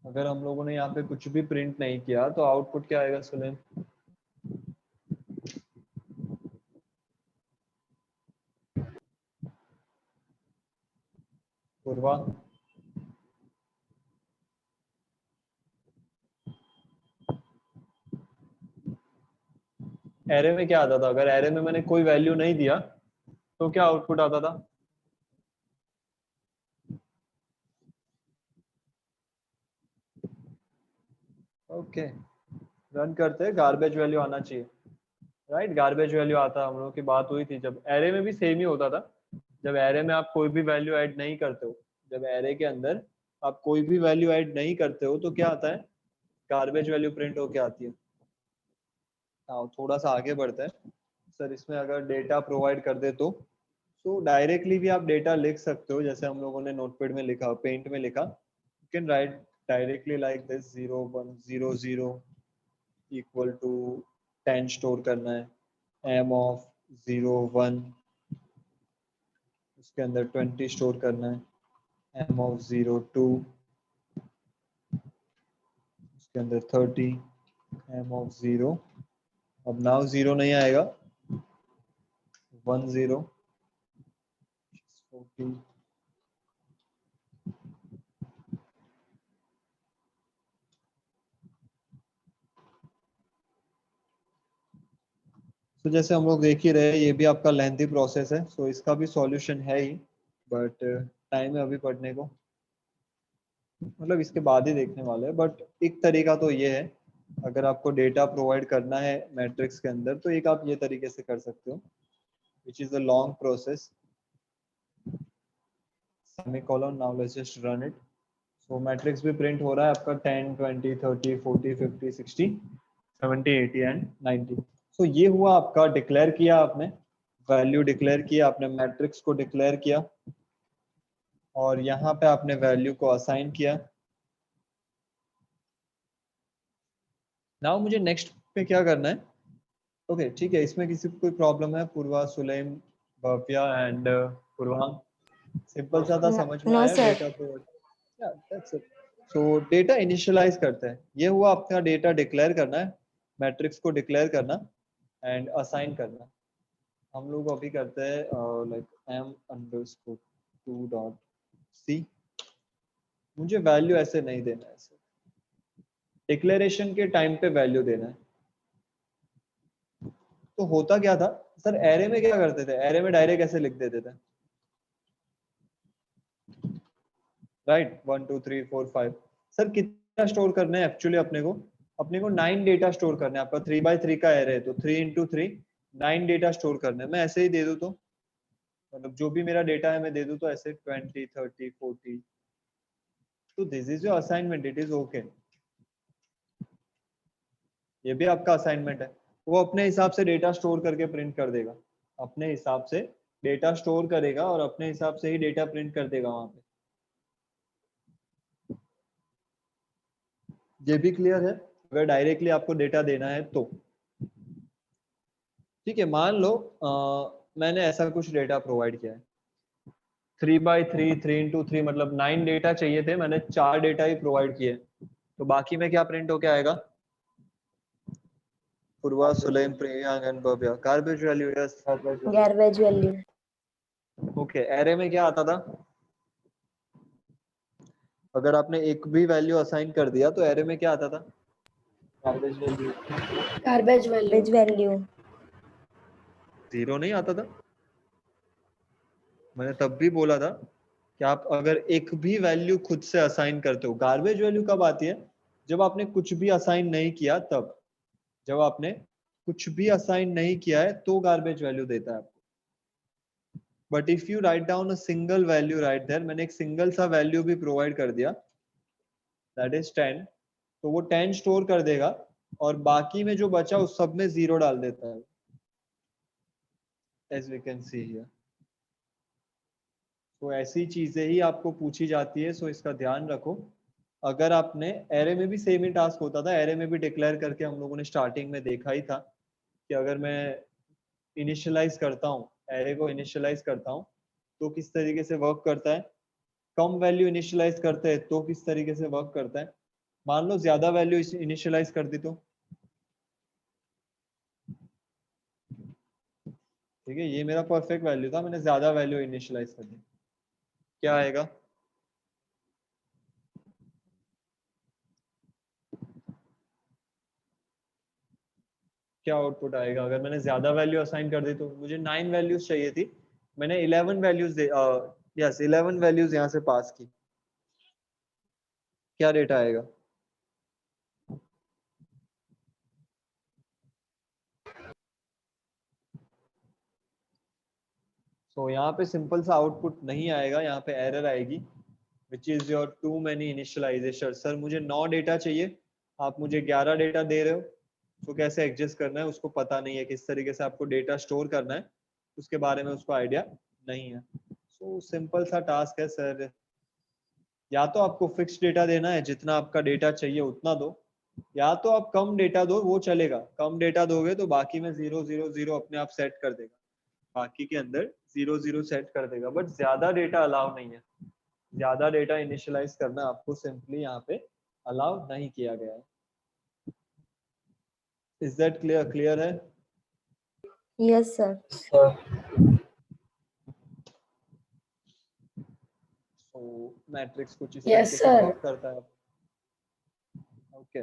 अगर हम लोगों ने यहाँ पे कुछ भी प्रिंट नहीं किया तो आउटपुट क्या आएगा सुलेम? पूर्वा, एरे में क्या आता था? अगर एरे में मैंने कोई वैल्यू नहीं दिया तो क्या आउटपुट आता था? ओके, रन करते हैं, गार्बेज वैल्यू आना चाहिए, राइट? गार्बेज वैल्यू आता, हम लोगों की बात हुई थी, जब एरे में भी सेम ही होता था। जब एरे में आप कोई भी वैल्यू ऐड नहीं करते हो, जब एरे के अंदर आप कोई भी वैल्यू ऐड नहीं करते हो तो क्या आता है? गार्बेज वैल्यू प्रिंट होके आती है। हाँ, थोड़ा सा आगे बढ़ते हैं सर। इसमें अगर डेटा प्रोवाइड कर दे तो डायरेक्टली भी आप डेटा लिख सकते हो, जैसे हम लोगों ने नोटपैड में लिखा, पेंट में लिखा। You can write directly like this, 0 1 0 0 equal to 10 store करना है, एम ऑफ 0 1, उसके अंदर 20 स्टोर करना है, एम ऑफ 0 2, उसके अंदर 30, एम ऑफ 0, अब नाउ 0 नहीं आएगा, 1 0 40, तो जैसे हम लोग देख ही रहे हैं, ये भी आपका लेंथी प्रोसेस है, सो इसका भी सॉल्यूशन है ही, बट टाइम है अभी पढ़ने को, मतलब इसके बाद ही देखने वाले हैं। बट एक तरीका तो ये है, अगर आपको डेटा प्रोवाइड करना है मैट्रिक्स के अंदर तो एक आप ये तरीके से कर सकते हो, which is a long process, semicolon, now let's just run it. So matrix भी प्रिंट हो रहा है आपका 10 20 30 40 50 60 70 80 एंड 90। सो ये हुआ आपका, डिक्लेयर किया आपने, वैल्यू डिक्लेयर किया आपने, मैट्रिक्स को डिक्लेयर किया, और यहाँ पे आपने वैल्यू को असाइन किया। नाउ मुझे नेक्स्ट पे क्या करना है? ओके ठीक है, इसमें किसी को कोई प्रॉब्लम है? पूर्वा, सुलेम, भव्या एंड पूर्वांग, सिंपल सा था, समझ में नो आया sir. Data provide? So data initialize करते हैं, ये हुआ आपका डेटा डिक्लेयर करना है, मैट्रिक्स को डिक्लेयर करना एंड असाइन करना। हम लोग अभी करते हैं like M underscore 2 dot C, मुझे वैल्यू ऐसे नहीं देना है, ऐसे डिक्लेरेशन के टाइम पे वैल्यू देना है। तो होता क्या था सर, एरे में क्या करते थे? एरे में डायरेक्ट ऐसे लिख देते थे, राइट? 1 2 3 4 5। सर कितना स्टोर करना है एक्चुअली अपने को 9 डेटा स्टोर करना है। आपका 3x3 का एरे है तो 3 इंटू 3 9 डेटा स्टोर करना है। मैं ऐसे ही दे दूं तो, मतलब जो भी मेरा डेटा है मैं दे दूं तो ऐसे 20 30 40, तो this is your assignment, it is okay. ये भी आपका असाइनमेंट है, वो अपने हिसाब से डेटा स्टोर करके प्रिंट कर देगा, अपने हिसाब से डेटा स्टोर करेगा और अपने हिसाब से ही डेटा प्रिंट कर देगा वहां पे। ये भी क्लियर है? अगर डायरेक्टली आपको डेटा देना है तो ठीक है, मान लो मैंने ऐसा कुछ डेटा प्रोवाइड किया है, 3x3 3 इंटू 3, मतलब 9 डेटा चाहिए थे, मैंने 4 डेटा ही प्रोवाइड किए, तो बाकी में क्या प्रिंट होके आएगा? Purva, Sulem, Priyank and Bhavya, garbage value, yes. Garbage value. Okay, array में क्या आता था? अगर आपने एक भी वैल्यू असाइन कर दिया तो एरे में क्या आता था? Garbage value, garbage value. Garbage value. 0 नहीं आता था। मैंने तब भी बोला था कि आप अगर एक भी वैल्यू खुद से असाइन करते हो, गार्बेज वैल्यू कब आती है? जब आपने कुछ भी असाइन नहीं किया तब, जब आपने कुछ भी असाइन नहीं किया है तो गार्बेज वैल्यू देता है आपको। But if you write down a single value right there, मैंने एक सिंगल सा वैल्यू भी प्रोवाइड कर दिया, दैट इज 10, तो वो 10 स्टोर कर देगा और बाकी में जो बचा उस सब में 0 डाल देता है, as we can see here. तो ऐसी चीजें ही आपको पूछी जाती है, सो इसका ध्यान रखो। अगर आपने, एरे में भी सेम ही टास्क होता था, एरे में भी डिक्लेयर करके हम लोगों ने स्टार्टिंग में देखा ही था कि अगर मैं इनिशियलाइज करता हूँ, एरे को इनिशियलाइज करता हूँ तो किस तरीके से वर्क करता है, कम वैल्यू इनिशियलाइज करते हैं तो किस तरीके से वर्क करता है। मान लो ज्यादा वैल्यू इनिशियलाइज कर दी तो, ठीक है, ये मेरा परफेक्ट वैल्यू था, मैंने ज्यादा वैल्यू इनिशियलाइज कर दी, क्या आएगा? क्या आउटपुट आएगा अगर मैंने ज्यादा वैल्यू असाइन कर दी तो? मुझे 9 वैल्यूज चाहिए थी, मैंने 11 वैल्यूज दे यस 11 वैल्यूज यहाँ से पास की, क्या डेटा आएगा? सो यहाँ पे सिंपल सा आउटपुट नहीं आएगा, यहाँ पे एरर आएगी, which is your too many initialization. Sir मुझे 9 डेटा चाहिए, आप मुझे 11 डेटा दे रहे हो, तो कैसे एडजस्ट करना है उसको पता नहीं है, किस तरीके से आपको डेटा स्टोर करना है उसके बारे में उसको आइडिया नहीं है। सो सिंपल सा टास्क है सर, या तो आपको फिक्स डेटा देना है, जितना आपका डेटा चाहिए उतना दो, या तो आप कम डेटा दो, वो चलेगा, कम डेटा दोगे तो बाकी में 0 0 0 अपने आप सेट कर देगा, बाकी के अंदर 0 0 सेट कर देगा, बट ज्यादा डेटा अलाउ नहीं है, ज्यादा डेटा इनिशियलाइज करना आपको सिंपली यहाँ पे अलाउ नहीं किया गया है। Is that clear? क्लियर है? Yes, sir. तो मैट्रिक्स कुछ इस Yes, तरीके से sir. वर्क करता है। ओके,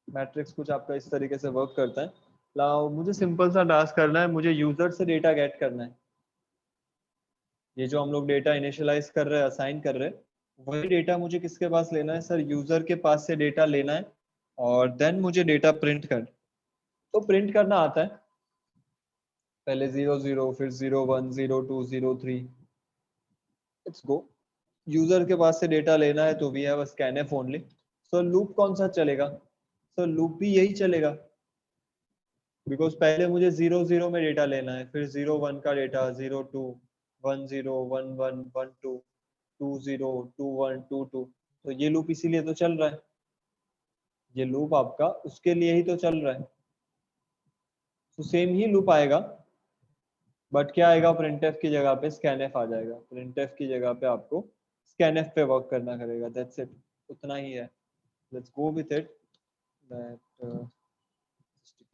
मैट्रिक्स कुछ आपका इस तरीके से वर्क करता है। लाओ मुझे सिंपल सा टास्क करना है, मुझे यूजर से डेटा गेट करना है, ये जो हम लोग डेटा इनिशियलाइज कर रहे हैं, असाइन कर रहे हैं, वही डेटा मुझे किसके पास लेना है सर? यूजर के पास से डेटा लेना है, और देन मुझे डेटा प्रिंट कर, तो प्रिंट करना आता है, पहले 0 0 फिर 0 1 0 2 0 3, लेट्स गो। यूजर के पास से डेटा लेना है तो we have a scanf only. So loop कौन सा चलेगा? सो लूप भी यही चलेगा, बिकॉज पहले मुझे 0 0 में डेटा लेना है, फिर 0 1 का डेटा, 0 2 1 0 1 1 1 2 2 0 2 1 2 2, तो ये लूप इसीलिए तो चल रहा है, ये लूप आपका उसके लिए ही तो चल रहा है। तो सेम ही लूप आएगा, बट क्या आएगा? प्रिंटफ की जगह पे स्कैनफ आ जाएगा, प्रिंटफ की जगह पे आपको स्कैनफ पे वर्क करना करेगा, दैट्स इट, उतना ही है। Let's go with it, that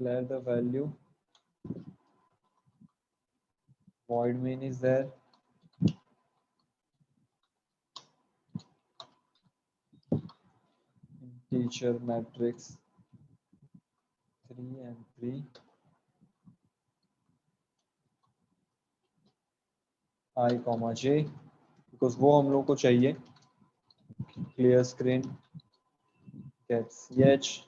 declare the value, void main is there, integer matrix 3 and 3, I comma j, because वो हम लोग को चाहिए। Clear screen, get ch।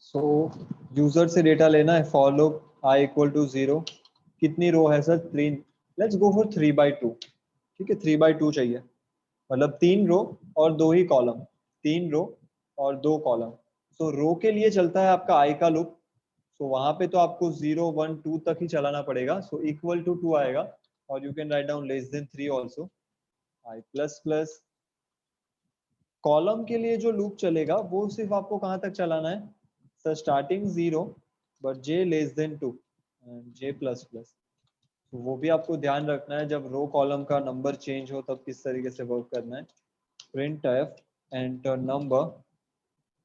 So user से डेटा लेना है, for loop i equal to 0, कितनी रो है सर? 3, लेट्स गो फॉर 3/2, ठीक है 3/2 चाहिए, मतलब 3 रो और 2 ही कॉलम, 3 रो और 2 कॉलम। सो रो के लिए चलता है आपका आई का लूप, सो वहां पे तो आपको 0 1 2 तक ही चलाना पड़ेगा, सो इक्वल टू 2 आएगा, और you can write down less than 3 also, I plus plus. Column के लिए जो लूप चलेगा वो सिर्फ आपको कहाँ तक चलाना है sir? Starting 0 but j less than 2 and j plus plus. तो वो भी आपको ध्यान रखना है, जब रो कॉलम का नंबर चेंज हो तब किस तरीके से वर्क करना है। प्रिंट एफ एंटर नंबर,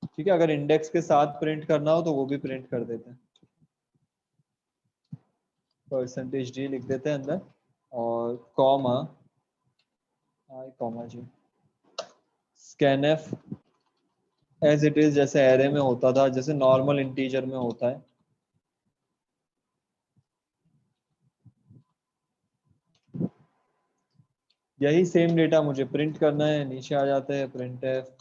ठीक है, अगर इंडेक्स के साथ प्रिंट करना हो तो वो भी प्रिंट कर देते हैं, %d लिख देते हैं अंदर, और comma i comma g, scanf as it is, जैसे एरे में होता था, जैसे नॉर्मल इंटीजर में होता है। यही सेम डेटा मुझे प्रिंट करना है, नीचे आ जाते हैं प्रिंट एफ,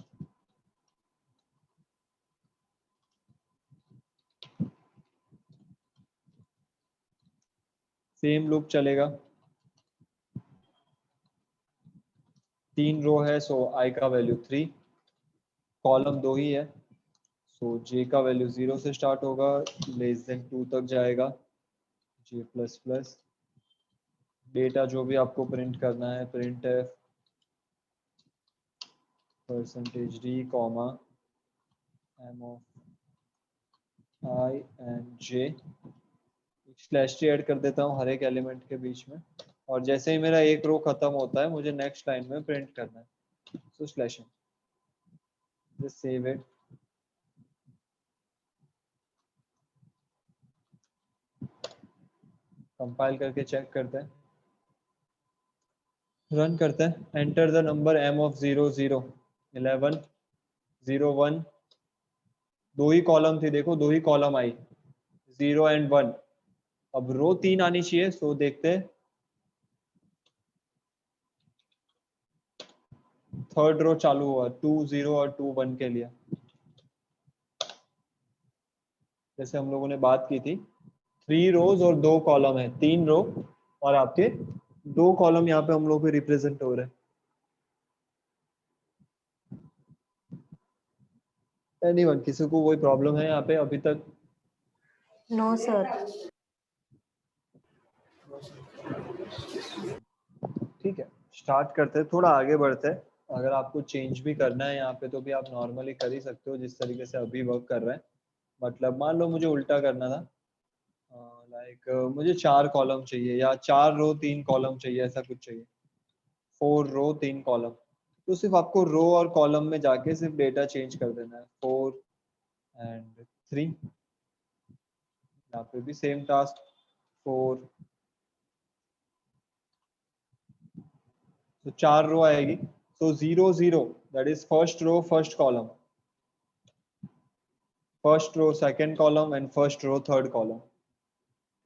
सेम लूप चलेगा, 3 रो है, सो आई का वैल्यू 3, कॉलम 2 ही है, सो जे का वैल्यू 0 से स्टार्ट होगा, लेस देन 2 तक जाएगा, जे प्लस प्लस। डेटा जो भी आपको प्रिंट करना है, print f %d comma m of i and j, slash t add कर देता हूँ हर एक एलिमेंट के बीच में, और जैसे ही मेरा एक रो खत्म होता है मुझे नेक्स्ट लाइन में प्रिंट करना है। so slashing, just save it. Compile करके चेक करते हैं, रन करते हैं. Enter the number m of 0 0 11 0 1. दो ही कॉलम थी, देखो दो ही कॉलम आई, 0 and 1. अब रो 3 आनी चाहिए, सो देखते हैं. थर्ड रो चालू हुआ 2 0 और 2 1 के लिए, जैसे हम लोगों ने बात की थी. 3 रोज और 2 कॉलम है, 3 रो और आपके 2 कॉलम यहाँ पे हम लोग को रिप्रेजेंट हो रहे हैं. एनीवन, किसी को कोई प्रॉब्लम है यहाँ पे अभी तक? No, sir. ठीक है, स्टार्ट करते हैं, थोड़ा आगे बढ़ते हैं. अगर आपको चेंज भी करना है यहाँ पे तो भी आप नॉर्मली कर ही सकते हो, जिस तरीके से अभी वर्क कर रहा है. मतलब मान लो मुझे उल्टा करना था, लाइक मुझे 4 कॉलम चाहिए या 4 रो 3 कॉलम चाहिए, ऐसा कुछ चाहिए. 4 रो 3 कॉलम, तो सिर्फ आपको रो और कॉलम में जाके सिर्फ डेटा चेंज कर देना है. 4 and 3, यहाँ पे भी सेम टास्क. 4, तो 4 रो आएगी. so 0 0, that is first row first column, first row second column and first row third column.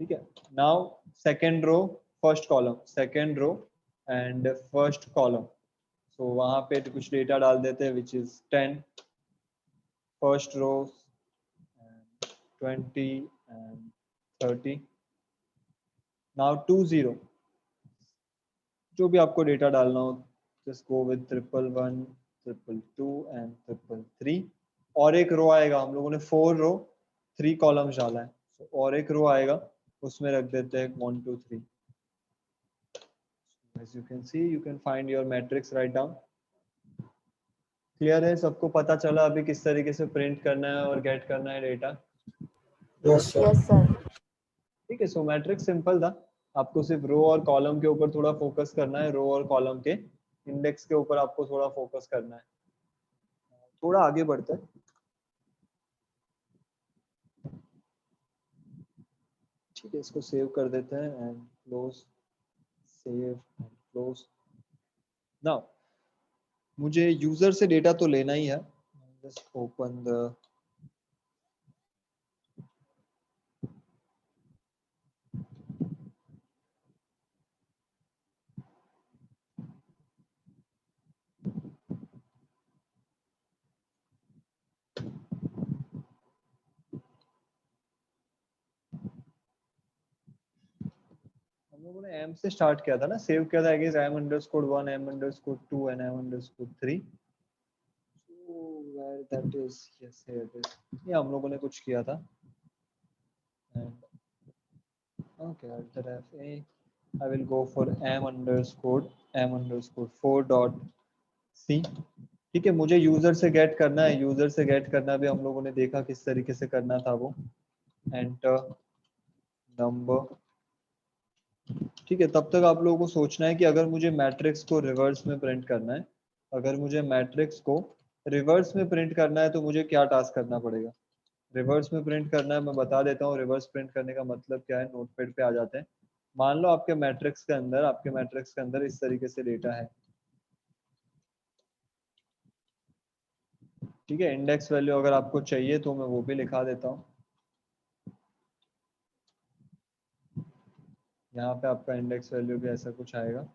ठीक है. now second row first column, second row and first column. so वहां पे तो कुछ डेटा डाल देते हैं, which is 10 first row and 20 and 30. now 2 0, जो भी आपको डेटा डालना हो, just go with 1 1 1 2 2 and 3 3. और एक रो आएगा, हम लोगों ने 4 रो 3 कॉलम्स डाला है, so और एक रो आएगा, उसमें रख देते हैं 1 2 3. as you can see, you can find your matrix right down. Clear है? सबको पता चला अभी किस तरीके से प्रिंट करना है और गेट करना है डेटा? Yes, sir. ठीक है. सो मैट्रिक्स सिंपल था, आपको सिर्फ रो और कॉलम के ऊपर थोड़ा फोकस करना है, रो और कॉलम के इंडेक्स के ऊपर आपको थोड़ा फोकस करना है. थोड़ा आगे बढ़ते हैं. ठीक है, इसको सेव कर देते हैं and close, save and close. Now मुझे यूजर से डेटा तो लेना ही है. जस्ट ओपन द, हम लोगों ने m से स्टार्ट किया था ना, सेव किया था. I guess m_1 m_2 and m_3. so where that is, yes here it is. ये हम लोगों ने कुछ किया था. and okay, at the ref a I will go for m_4 dot c. ठीक है, मुझे यूजर से गेट करना है. यूजर से गेट करना भी हम लोगों ने देखा किस तरीके से करना था वो. Enter number. ठीक है, तब तक आप लोगों को सोचना है कि अगर मुझे मैट्रिक्स को रिवर्स में प्रिंट करना है, अगर मुझे मैट्रिक्स को रिवर्स में प्रिंट करना है तो मुझे क्या टास्क करना पड़ेगा. रिवर्स में प्रिंट करना है, मैं बता देता हूँ रिवर्स प्रिंट करने का मतलब क्या है. नोटपैड पे आ जाते हैं. मान लो आपके मैट्रिक्स के अंदर इस तरीके से डेटा है. ठीक है, इंडेक्स वैल्यू अगर आपको चाहिए तो मैं वो भी लिखा देता हूँ. यहाँ पे आपका इंडेक्स वैल्यू भी ऐसा कुछ आएगा.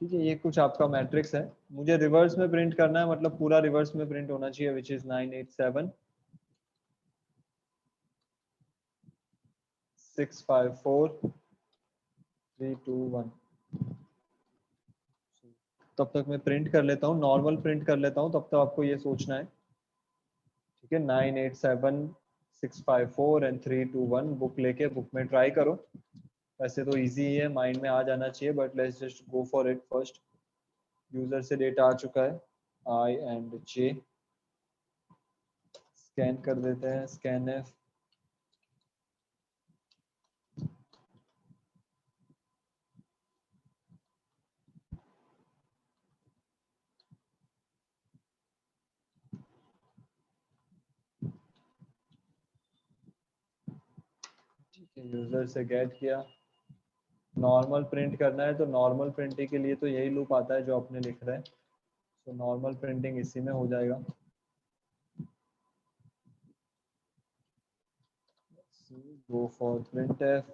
ठीक है, ये कुछ आपका मैट्रिक्स है. मुझे रिवर्स में प्रिंट करना है, मतलब पूरा रिवर्स में प्रिंट होना चाहिए, विच इज 987 654 321. तब तक मैं प्रिंट कर लेता हूँ, नॉर्मल प्रिंट कर लेता हूँ, तब तक आपको ये सोचना है. ठीक है, 987 654 and 321. बुक लेके बुक में ट्राई करो. वैसे तो इजी है, माइंड में आ जाना चाहिए, but let's just go for it first. User से डेटा आ चुका है. आई एंड जे, स्कैन कर देते हैं, स्कैन एफ, ठीक है, यूजर से गेट किया। नॉर्मल प्रिंट करना है तो नॉर्मल प्रिंटिंग के लिए तो यही लूप आता है जो आपने लिख रहा है, तो नॉर्मल प्रिंटिंग इसी में हो जाएगा। Go for printf,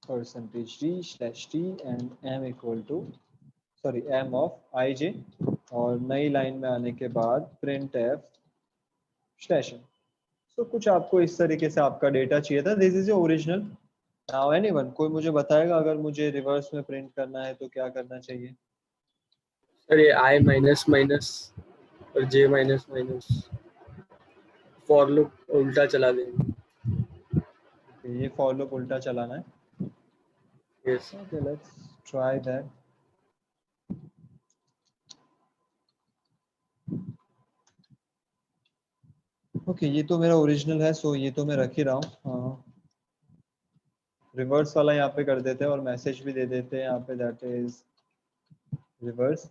%d/t and m equal to m of ij, और नई लाइन में आने के बाद printf/n। तो कुछ आपको इस तरीके से आपका डेटा चाहिए था। This is your original. Now anyone, कोई मुझे बताएगा अगर मुझे रिवर्स में प्रिंट करना है तो क्या करना चाहिए? सर ये आई माइनस माइनस और जे माइनस माइनस फॉर लूप उल्टा चला देंगे। ये फॉर लूप उल्टा चलाना है। Yes Okay, let's try that. Okay, ये तो मेरा ओरिजिनल है, सो ये तो मैं रख ही रहा हूँ। हाँ, रिवर्स वाला यहाँ पे कर देते हैं और मैसेज भी दे देते हैं यहाँ पे, दैट इज रिवर्स।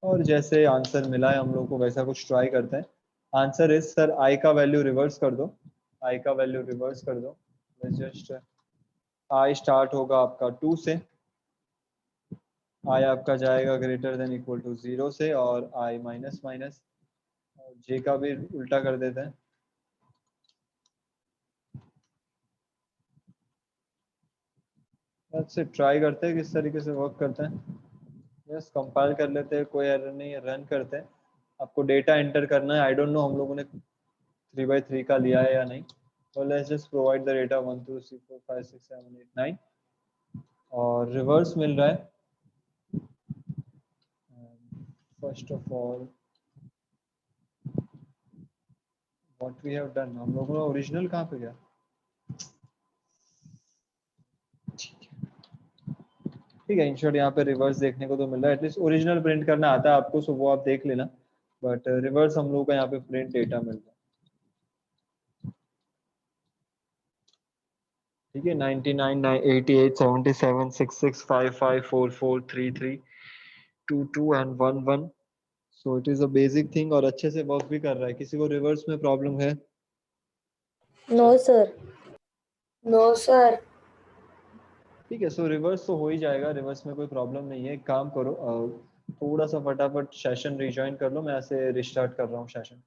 और जैसे आंसर मिला है हम लोग को वैसा कुछ ट्राई करते हैं। आंसर इज, सर आई का वैल्यू रिवर्स कर दो, आई का वैल्यू रिवर्स कर दो। जस्ट आई स्टार्ट होगा आपका 2 से, आई आपका जाएगा ग्रेटर देन इक्वल टू 0 से, और आई माइनस माइनस, और जे का भी उल्टा कर देते हैं। से ट्राई करते हैं किस तरीके से वर्क करते हैं। यस, कंपाइल कर लेते हैं, कोई एरर नहीं है, रन करते हैं। आपको डेटा एंटर करना है। आई डोंट नो हम लोगों ने 3x3 का लिया है या नहीं, तो let's just provide the data 1 2 3 4 5 6 7 8 9, और रिवर्स मिल रहा है। First of all what we have done, हम लोगों का ओरिजिनल कहाँ पे गया? ठीक है, इन शॉर्ट यहाँ पे रिवर्स देखने को तो मिल रहा है। एटलीस्ट ओरिजिनल प्रिंट करना आता है आपको, सो वो आप देख लेना, बट रिवर्स हम लोग का यहाँ पे प्रिंट डेटा मिल रहा है। ठीक है, 99 88 77 66 55 44 33 22 and 11, so it is a basic thing और अच्छे से वर्क भी कर रहा है। किसी को रिवर्स में प्रॉब्लम है? No, sir. No sir. ठीक है, सो रिवर्स तो हो ही जाएगा, रिवर्स में कोई प्रॉब्लम नहीं है। एक काम करो, थोड़ा सा फटाफट सेशन रिजॉइन कर लो, मैं ऐसे रिस्टार्ट कर रहा हूँ सेशन।